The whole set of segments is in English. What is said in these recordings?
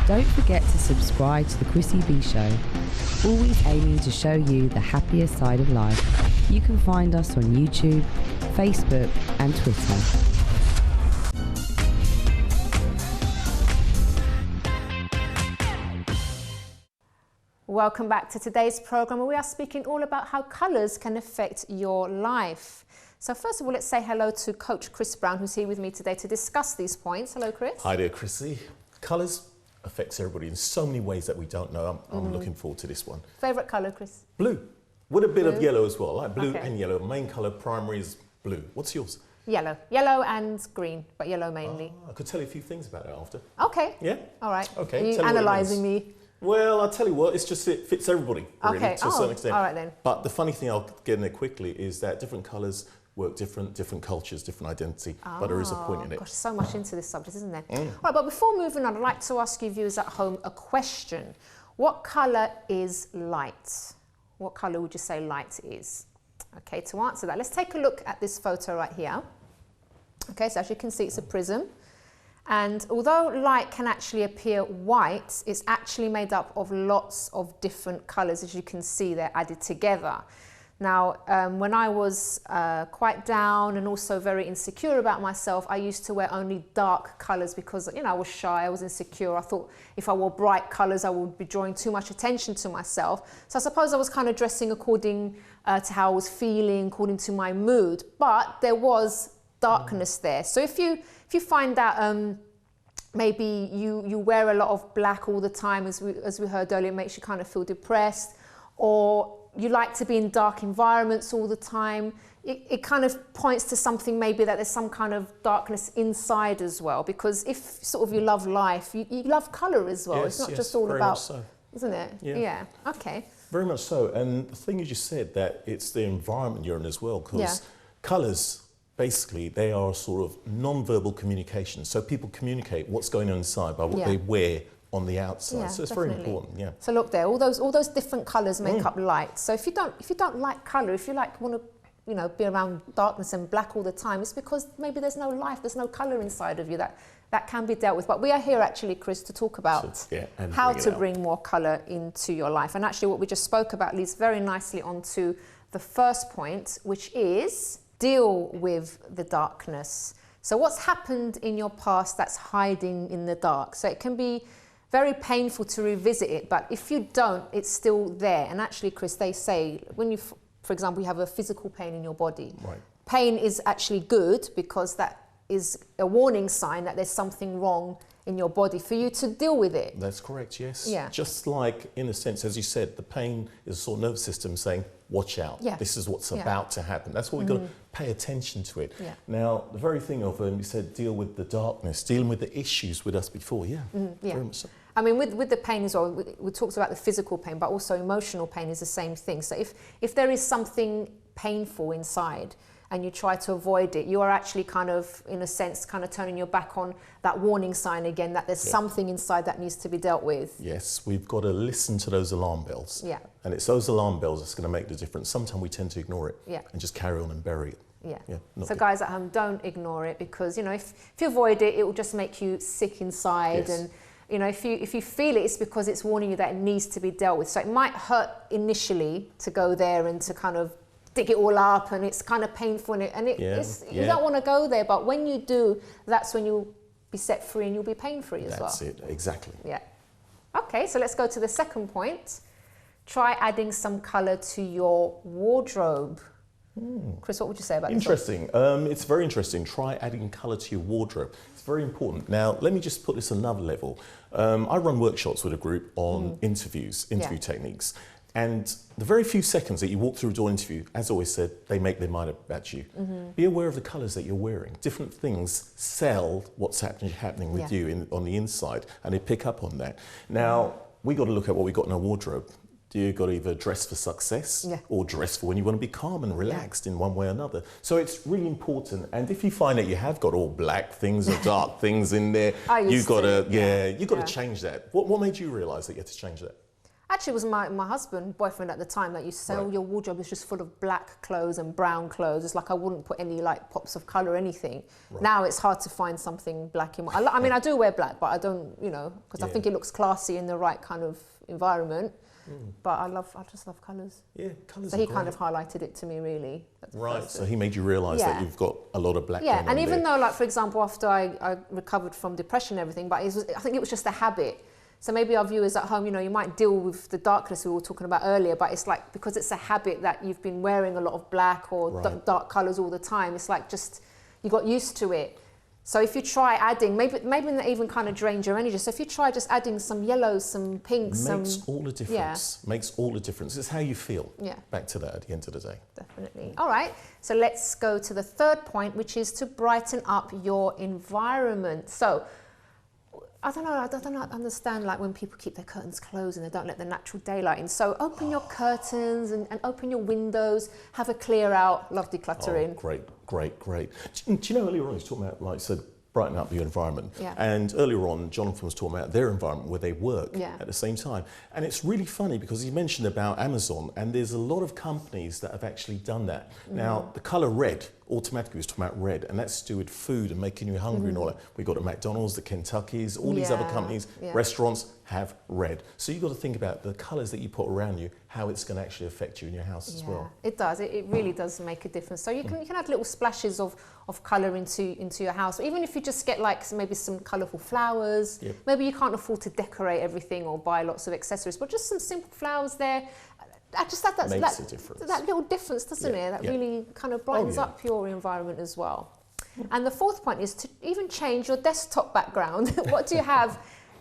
Don't forget to subscribe to the Chrissy B Show, always aiming to show you the happier side of life. You can find us on YouTube, Facebook and Twitter. Welcome back to today's program, where we are speaking all about how colours can affect your life. So first of all, let's say hello to Coach Chris Brown, who's here with me today to discuss these points. Hello, Chris. Hi there, Chrissy. Colours affects everybody in so many ways that we don't know. I'm looking forward to this one. Favourite colour, Chris? Blue, with a bit Blue? of yellow as well. I like blue Okay. and yellow. Main colour primary is blue. What's yours? Yellow. Yellow and green, but yellow mainly. I could tell you a few things about it after. Okay. Yeah? All right. Okay, Are you tell me what it analysing means. me? Well, I'll tell you what, it's just it fits everybody, really, Okay. to a certain extent. All right then. But the funny thing, I'll get in there quickly, is that different colours work different cultures, different identity, but there is a point in it. Gosh, so much into this subject, isn't there? All right, but before moving on, I'd like to ask you viewers at home a question. What colour is light? What colour would you say light is? Okay, to answer that, let's take a look at this photo right here. Okay, so as you can see, it's a prism. And although light can actually appear white, it's actually made up of lots of different colours, as you can see, they're added together. Now, when I was quite down and also very insecure about myself, I used to wear only dark colours because, you know, I was shy, I was insecure. I thought if I wore bright colours, I would be drawing too much attention to myself. So I suppose I was kind of dressing according to how I was feeling, according to my mood. But there was darkness there. So if you find that maybe you wear a lot of black all the time, as we heard earlier, it makes you kind of feel depressed, or you like to be in dark environments all the time, it kind of points to something maybe that there's some kind of darkness inside as well. Because if sort of you love life, you love colour as well. Yes, it's not yes, just all very about, much so. isn't it? Yeah. Okay. Very much so. And the thing you just said, that it's the environment you're in as well, because colours, basically, they are sort of non-verbal communication. So people communicate what's going on inside by what they wear on the outside. So it's very important. Yeah. So look there, all those different colours make up light. So if you don't like colour, if you want to, you know, be around darkness and black all the time, it's because maybe there's no life, there's no colour inside of you that can be dealt with. But we are here actually, Chris, to talk about how to bring more colour into your life. And actually what we just spoke about leads very nicely onto the first point, which is deal with the darkness. So what's happened in your past that's hiding in the dark? So it can be very painful to revisit it, but if you don't, it's still there. And actually, Chris, they say when you, for example, you have a physical pain in your body, pain is actually good because that is a warning sign that there's something wrong in your body for you to deal with it. That's correct, yes. Yeah. Just like, in a sense, as you said, the pain is a sort of nervous system saying, watch out, this is what's about to happen. That's what we've got to pay attention to it. Now, the very thing of, you said, deal with the darkness, dealing with the issues with us before, very much so. I mean, with the pain as well, we talked about the physical pain, but also emotional pain is the same thing. So if there is something painful inside and you try to avoid it, you are actually kind of, in a sense, kind of turning your back on that warning sign again, that there's something inside that needs to be dealt with. Yes, we've got to listen to those alarm bells. Yeah. And it's those alarm bells that's going to make the difference. Sometimes we tend to ignore it and just carry on and bury it. So guys at home, don't ignore it, because, you know, if you avoid it, it will just make you sick inside. And, you know, if you feel it, it's because it's warning you that it needs to be dealt with. So it might hurt initially to go there and to kind of dig it all up, and it's kind of painful, and you don't want to go there, but when you do, that's when you'll be set free and you'll be pain free as well. That's it, exactly. Yeah. Okay, so let's go to the second point. Try adding some colour to your wardrobe. Chris, what would you say about this? Interesting. It's very interesting. Try adding colour to your wardrobe. It's very important. Now, let me just put this another level. I run workshops with a group on interview techniques. And the very few seconds that you walk through a door interview, as always said, they make their mind about you. Be aware of the colours that you're wearing. Different things sell what's happening with you on the inside, and they pick up on that. Now, we got to look at what we got in our wardrobe. You got to either dress for success or dress for when you want to be calm and relaxed in one way or another. So it's really important. And if you find that you have got all black things or dark things in there, you've got to change that. What made you realise that you had to change that? Actually, it was my boyfriend at the time that used to say, oh, your wardrobe is just full of black clothes and brown clothes. It's like I wouldn't put any like pops of colour or anything. Right. Now it's hard to find something black in my... I mean, I do wear black, but I don't, you know, because I think it looks classy in the right kind of environment. But I just love colours. Yeah, colours. So he kind of highlighted it to me, really. Right, so he made you realise that you've got a lot of black going on and even there. though, like, for example, after I recovered from depression and everything, but I think it was just a habit. So maybe our viewers at home, you know, you might deal with the darkness we were talking about earlier, but it's like, because it's a habit that you've been wearing a lot of black or dark colours all the time, it's like just, you got used to it. So if you try adding, maybe that even kind of drains your energy. So if you try just adding some yellows, some pinks, makes all the difference. Makes all the difference. It's how you feel. Yeah. Back to that at the end of the day. Definitely. All right. So let's go to the third point, which is to brighten up your environment. So I don't understand like when people keep their curtains closed and they don't let the natural daylight in. So open your curtains and open your windows, have a clear out, love decluttering. Oh, great. Do you know earlier on he was talking about, like I said, brighten up your environment. Yeah. And earlier on, Jonathan was talking about their environment where they work at the same time. And it's really funny because he mentioned about Amazon, and there's a lot of companies that have actually done that. Now, the colour red, automatically was talking about red, and that's to do with food and making you hungry and all that. We've got the McDonald's, the Kentucky's, all these other companies, restaurants have red. So you've got to think about the colours that you put around you, how it's going to actually affect you in your house as well. It does. It really does make a difference. So you can add little splashes of colour into your house. Even if you just get like maybe some colourful flowers. Maybe you can't afford to decorate everything or buy lots of accessories, but just some simple flowers there. Makes a difference. That little difference, doesn't it? That really kind of brightens up your environment as well. And the fourth point is to even change your desktop background. What do you have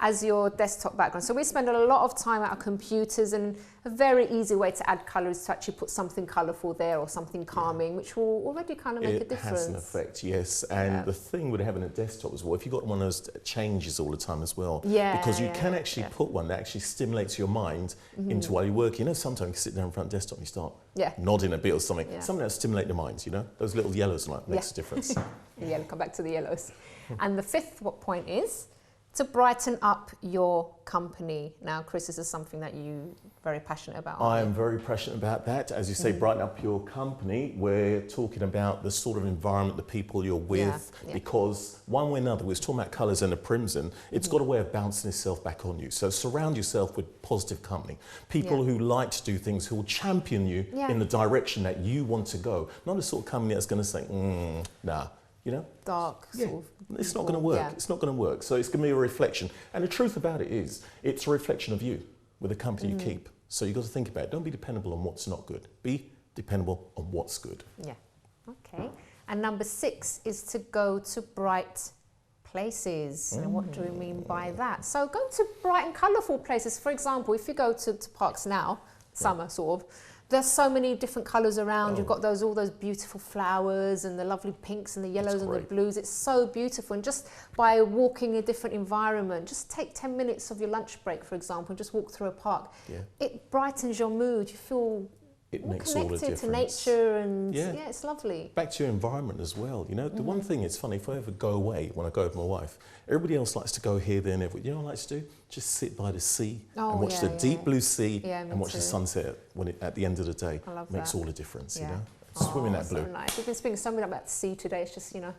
as your desktop background? So we spend a lot of time at our computers, and a very easy way to add colour is to actually put something colourful there or something calming, which will already kind of make a difference. It has an effect, yes. And the thing with having a desktop as well, if you've got one of those changes all the time as well, because you can actually put one that actually stimulates your mind into while you're working. You know, sometimes you sit down in front of the desktop and you start nodding a bit or something. Something that stimulates your mind, you know? Those little yellows like makes a difference. Come back to the yellows. And the fifth point is to brighten up your company. Now, Chris, this is something that you're very passionate about. I am very passionate about that. As you say, brighten up your company. We're talking about the sort of environment, the people you're with, because one way or another, we were talking about colours and the crimson, it's got a way of bouncing itself back on you. So surround yourself with positive company. People who like to do things, who will champion you in the direction that you want to go. Not a sort of company that's going to say, nah. You know? Dark, sort of. It's not going to work. It's not going to work. So it's going to be a reflection. And the truth about it is, it's a reflection of you with the company you keep. So you've got to think about it. Don't be dependable on what's not good. Be dependable on what's good. Yeah. Okay. And number 6 is to go to bright places. And what do we mean by that? So go to bright and colourful places. For example, if you go to parks now, summer sort of, there's so many different colours around. You've got all those beautiful flowers and the lovely pinks and the yellows and the blues. It's so beautiful. And just by walking a different environment, just take 10 minutes of your lunch break, for example, and just walk through a park. It brightens your mood. You feel connected to nature, and it's lovely. Back to your environment as well. You know, the one thing, it's funny, if I ever go away, when I go with my wife, everybody else likes to go here, there and everywhere. You know what I like to do? Just sit by the sea and watch the deep blue sea and watch the sunset at the end of the day. I love Makes that. all the difference, you know? Swim in that blue. So nice. We've been speaking so much about the sea today. It's just, you know,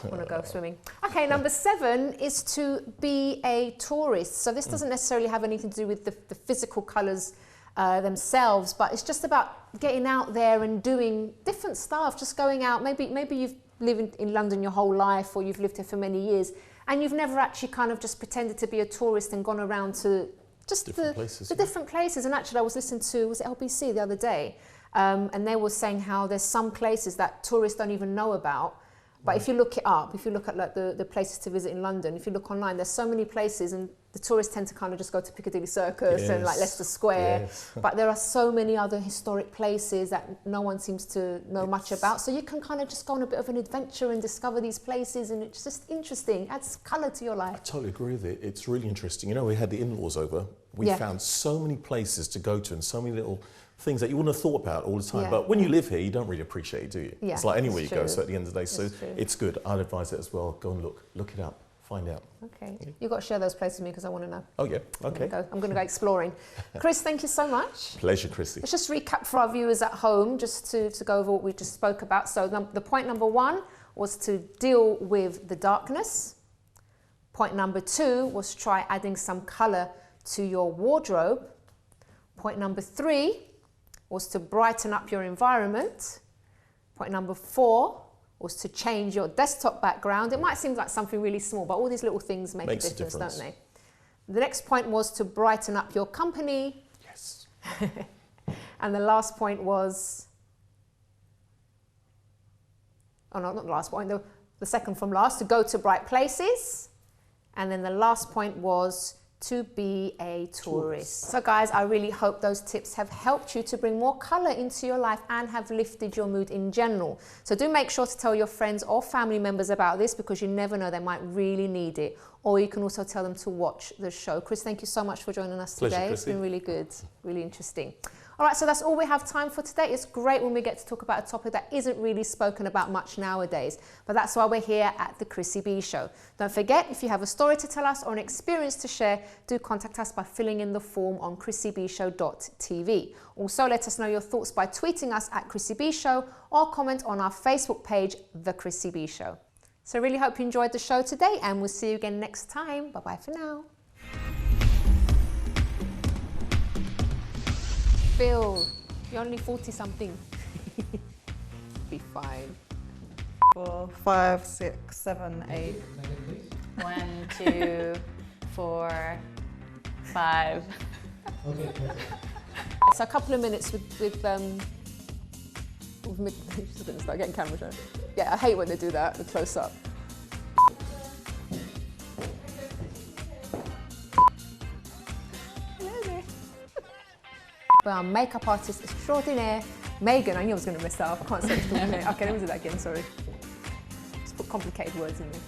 I want to go swimming. Okay, number 7 is to be a tourist. So this doesn't necessarily have anything to do with the physical colours themselves, but it's just about getting out there and doing different stuff, just going out. Maybe you've lived in London your whole life, or you've lived here for many years, and you've never actually kind of just pretended to be a tourist and gone around to just different places. And actually I was listening to, was it LBC the other day, and they were saying how there's some places that tourists don't even know about. But if you look it up, if you look at like the places to visit in London, if you look online, there's so many places, and the tourists tend to kind of just go to Piccadilly Circus and like Leicester Square. But there are so many other historic places that no one seems to know much about. So you can kind of just go on a bit of an adventure and discover these places, and it's just interesting. Adds colour to your life. I totally agree with it. It's really interesting. You know, we had the in-laws over. We found so many places to go to and so many little things that you wouldn't have thought about all the time. But when you live here, you don't really appreciate it, do you? It's like anywhere you go. So at the end of the day, it's good. I'd advise it as well. Go and look it up. find out. Okay. You've got to share those places with me because I want to know. Oh, yeah. Okay. I'm going to go exploring. Chris, thank you so much. Pleasure, Chrissy. Let's just recap for our viewers at home, just to go over what we just spoke about. So the point number 1 was to deal with the darkness. Point number 2 was try adding some colour to your wardrobe. Point number 3 was to brighten up your environment. Point number 4 was to change your desktop background. It might seem like something really small, but all these little things make a difference, don't they? The next point was to brighten up your company. Yes. And the last point was, oh no, not the last point, the second from last, to go to bright places. And then the last point was to be a tourist. So guys, I really hope those tips have helped you to bring more colour into your life and have lifted your mood in general. So do make sure to tell your friends or family members about this, because you never know, they might really need it. Or you can also tell them to watch the show. Chris, thank you so much for joining us today. It's been really good, really interesting. All right, so that's all we have time for today. It's great when we get to talk about a topic that isn't really spoken about much nowadays, but that's why we're here at the Chrissy B Show. Don't forget, if you have a story to tell us or an experience to share, do contact us by filling in the form on chrissybshow.tv. Also, let us know your thoughts by tweeting us at Chrissy B Show or comment on our Facebook page, The Chrissy B Show. So really hope you enjoyed the show today, and we'll see you again next time. Bye-bye for now. Phil, you're only 40-something. Be fine. 4, 5, 6, 7, 8. 1, 2, 4, 5. Okay, perfect. So a couple of minutes with she's going to start getting camera show. Yeah, I hate when they do that, the close up. Our makeup artist extraordinaire, Megan. I knew I was going to mess that up. I can't say it. Okay, let me do that again, sorry. Just put complicated words in there.